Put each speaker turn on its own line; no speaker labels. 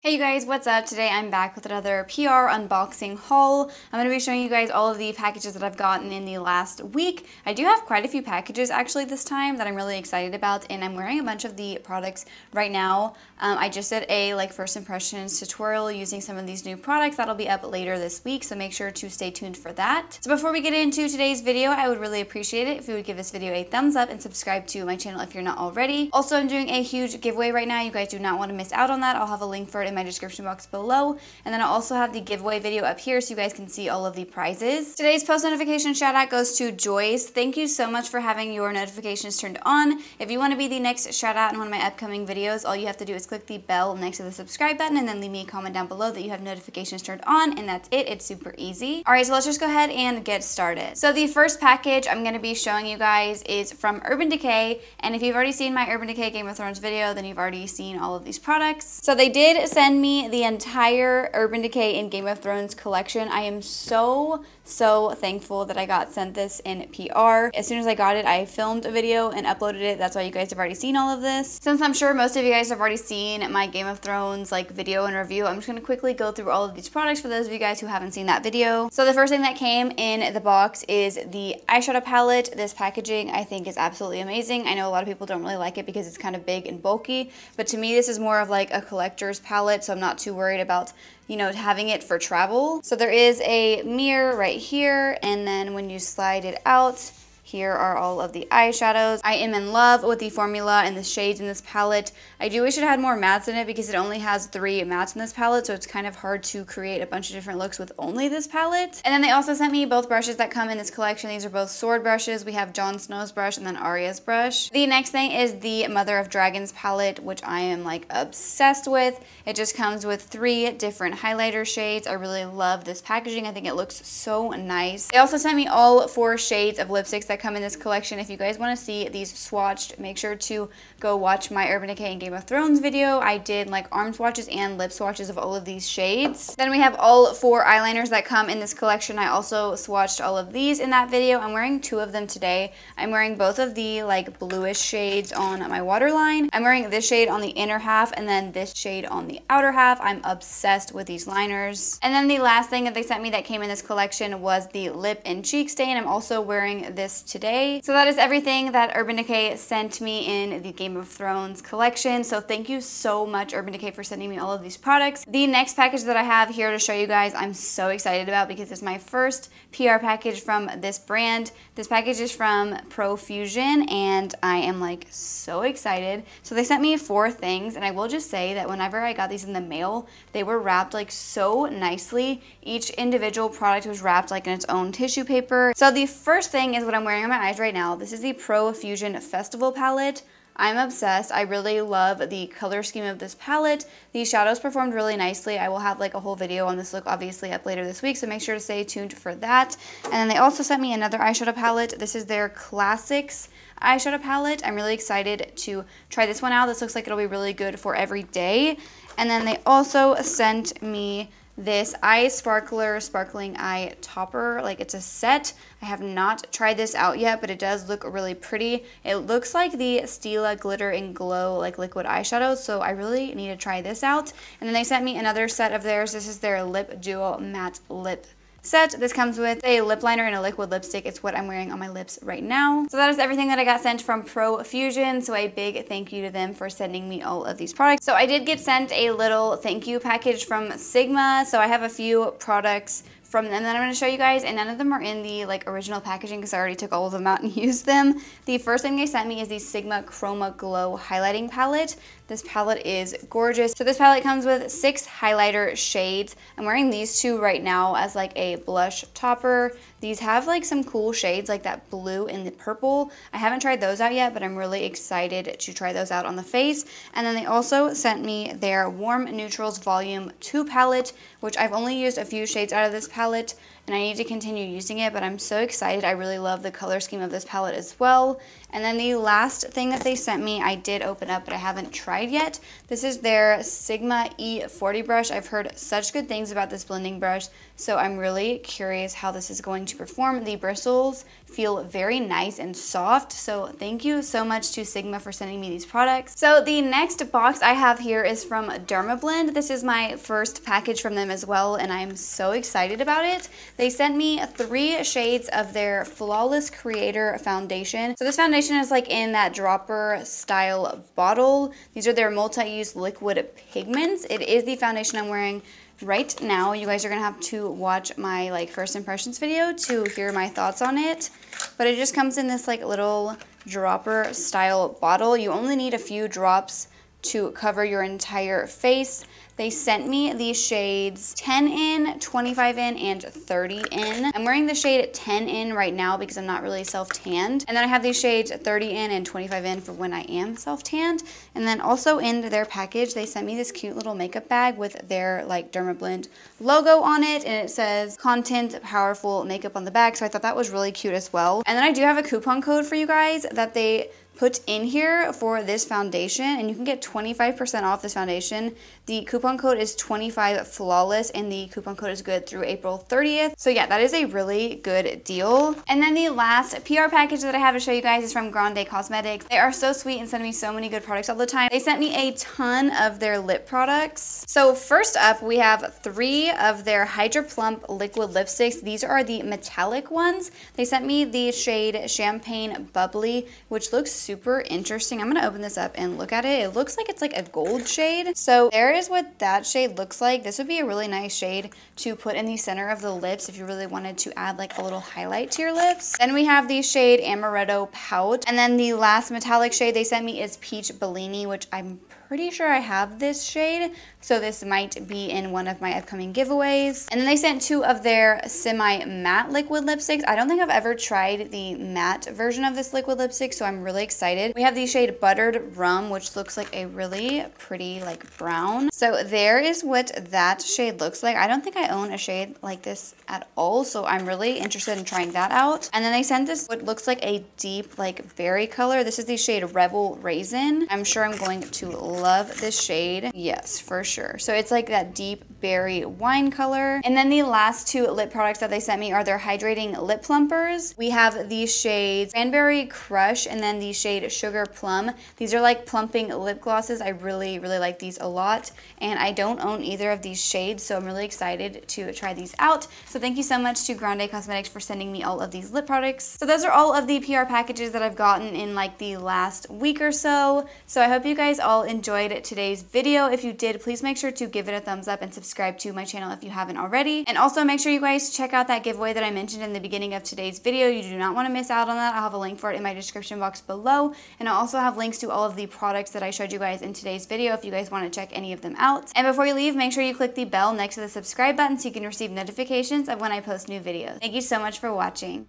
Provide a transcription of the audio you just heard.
Hey you guys, what's up? Today I'm back with another PR unboxing haul. I'm going to be showing you guys all of the packages that I've gotten in the last week. I do have quite a few packages actually this time that I'm really excited about, and I'm wearing a bunch of the products right now. I just did a first impressions tutorial using some of these new products that'll be up later this week, so make sure to stay tuned for that. So before we get into today's video, I would really appreciate it if you would give this video a thumbs up and subscribe to my channel if you're not already. Also, I'm doing a huge giveaway right now. You guys do not want to miss out on that. I'll have a link for it in my description box below, and then I'll also have the giveaway video up here so you guys can see all of the prizes. Today's post notification shout out goes to Joyce. Thank you so much for having your notifications turned on. If you want to be the next shout out in one of my upcoming videos, all you have to do is click the bell next to the subscribe button and then leave me a comment down below that you have notifications turned on, and that's it. It's super easy. Alright, so let's just go ahead and get started. So the first package I'm going to be showing you guys is from Urban Decay, and if you've already seen my Urban Decay Game of Thrones video, then you've already seen all of these products. So they did send me the entire Urban Decay and Game of Thrones collection. I am so thankful that I got sent this in PR. As soon as I got it, I filmed a video and uploaded it. That's why you guys have already seen all of this. Since I'm sure most of you guys have already seen my Game of Thrones video and review, I'm just going to quickly go through all of these products for those of you guys who haven't seen that video. So the first thing that came in the box is the eyeshadow palette. This packaging I think is absolutely amazing. I know a lot of people don't really like it because it's kind of big and bulky, but to me this is more of like a collector's palette, so I'm not too worried about, you know, having it for travel. So there is a mirror right here, and then when you slide it out, here are all of the eyeshadows. I am in love with the formula and the shades in this palette. I do wish it had more mattes in it because it only has 3 mattes in this palette, so it's kind of hard to create a bunch of different looks with only this palette. And then they also sent me both brushes that come in this collection. These are both sword brushes. We have Jon Snow's brush and then Arya's brush. The next thing is the Mother of Dragons palette, which I am obsessed with. It just comes with 3 different highlighter shades. I really love this packaging. I think it looks so nice. They also sent me all 4 shades of lipsticks that come in this collection. If you guys want to see these swatched, make sure to go watch my Urban Decay and Game of Thrones video. I did arm swatches and lip swatches of all of these shades. Then we have all 4 eyeliners that come in this collection. I also swatched all of these in that video. I'm wearing 2 of them today. I'm wearing both of the bluish shades on my waterline. I'm wearing this shade on the inner half and then this shade on the outer half. I'm obsessed with these liners. And then the last thing that they sent me that came in this collection was the lip and cheek stain. I'm also wearing this today. So that is everything that Urban Decay sent me in the Game of Thrones collection. So thank you so much, Urban Decay, for sending me all of these products. The next package that I have here to show you guys, I'm so excited about because it's my first PR package from this brand. This package is from Profusion, and I am so excited. So they sent me 4 things, and I will just say that whenever I got these in the mail, they were wrapped so nicely. Each individual product was wrapped in its own tissue paper. So the first thing is what I'm wearing on my eyes right now. This is the Profusion Festival palette. I'm obsessed. I really love the color scheme of this palette. These shadows performed really nicely. I will have a whole video on this look obviously up later this week, so make sure to stay tuned for that. And then they also sent me another eyeshadow palette. This is their Classics eyeshadow palette. I'm really excited to try this one out. This looks like it'll be really good for every day. And then they also sent me this Eye Sparkler Sparkling Eye Topper. It's a set. I have not tried this out yet, but it does look really pretty. It looks like the Stila Glitter and Glow liquid eyeshadow, so I really need to try this out. And then they sent me another set of theirs. This is their Lip Duo Matte Lip set. This comes with a lip liner and a liquid lipstick. It's what I'm wearing on my lips right now. So that is everything that I got sent from Profusion. So a big thank you to them for sending me all of these products. So I did get sent a little thank you package from Sigma. So I have a few products from them that I'm going to show you guys, and none of them are in the original packaging because I already took all of them out and used them. The first thing they sent me is the Sigma Chroma Glow highlighting palette. This palette is gorgeous. So this palette comes with 6 highlighter shades. I'm wearing these 2 right now as a blush topper. These have some cool shades like that blue and the purple. I haven't tried those out yet, but I'm really excited to try those out on the face. And then they also sent me their Warm Neutrals Volume 2 palette, which I've only used a few shades out of this palette. and I need to continue using it, but I'm so excited. I really love the color scheme of this palette as well. And then the last thing that they sent me, I did open up, but I haven't tried yet. This is their Sigma E40 brush. I've heard such good things about this blending brush, so I'm really curious how this is going to perform. The bristles feel very nice and soft, so thank you so much to Sigma for sending me these products. So the next box I have here is from Dermablend. This is my first package from them as well, and I'm so excited about it. They sent me 3 shades of their Flawless Creator foundation. So this foundation is like in that dropper style bottle. These are their multi-use liquid pigments. It is the foundation I'm wearing right now. You guys are gonna have to watch my like first impressions video to hear my thoughts on it. But it just comes in this like little dropper style bottle. You only need a few drops to cover your entire face. They sent me these shades 10 in, 25 in, and 30 in. I'm wearing the shade 10 in right now because I'm not really self-tanned. And then I have these shades 30 in and 25 in for when I am self-tanned. And then also in their package, they sent me this cute little makeup bag with their like Dermablend logo on it. And it says Content Powerful Makeup on the back. So I thought that was really cute as well. And then I do have a coupon code for you guys that they put in here for this foundation, and you can get 25% off this foundation. The coupon code is 25flawless, and the coupon code is good through April 30th. So yeah, that is a really good deal. And then the last PR package that I have to show you guys is from Grande Cosmetics. They are so sweet and send me so many good products all the time. They sent me a ton of their lip products. So first up, we have 3 of their Hydra Plump liquid lipsticks. These are the metallic ones. They sent me the shade Champagne Bubbly, which looks super interesting. I'm gonna open this up and look at it. It looks like it's like a gold shade. So there is what that shade looks like. This would be a really nice shade to put in the center of the lips if you really wanted to add like a little highlight to your lips. Then we have the shade Amaretto Pout. And then the last metallic shade they sent me is Peach Bellini, which I'm pretty sure I have this shade, so this might be in one of my upcoming giveaways. And then they sent 2 of their semi-matte liquid lipsticks. I don't think I've ever tried the matte version of this liquid lipstick, so I'm really excited. We have the shade Buttered Rum, which looks like a really pretty like brown. So there is what that shade looks like. I don't think I own a shade like this at all, so I'm really interested in trying that out. And then they sent this what looks like a deep like berry color. This is the shade Rebel Raisin. I'm sure I'm going to love this shade. Yes, for sure. So it's like that deep berry wine color. And then the last 2 lip products that they sent me are their hydrating lip plumpers. We have these shades Cranberry Crush and then the shade Sugar Plum. These are like plumping lip glosses. I really like these a lot, and I don't own either of these shades, so I'm really excited to try these out. So thank you so much to Grande Cosmetics for sending me all of these lip products. So those are all of the PR packages that I've gotten in like the last week or so. So I hope you guys all enjoyed today's video. If you did, please make sure to give it a thumbs up and subscribe to my channel if you haven't already. And also make sure you guys check out that giveaway that I mentioned in the beginning of today's video. You do not want to miss out on that. I'll have a link for it in my description box below. And I'll also have links to all of the products that I showed you guys in today's video if you guys want to check any of them out. And before you leave, make sure you click the bell next to the subscribe button so you can receive notifications of when I post new videos. Thank you so much for watching.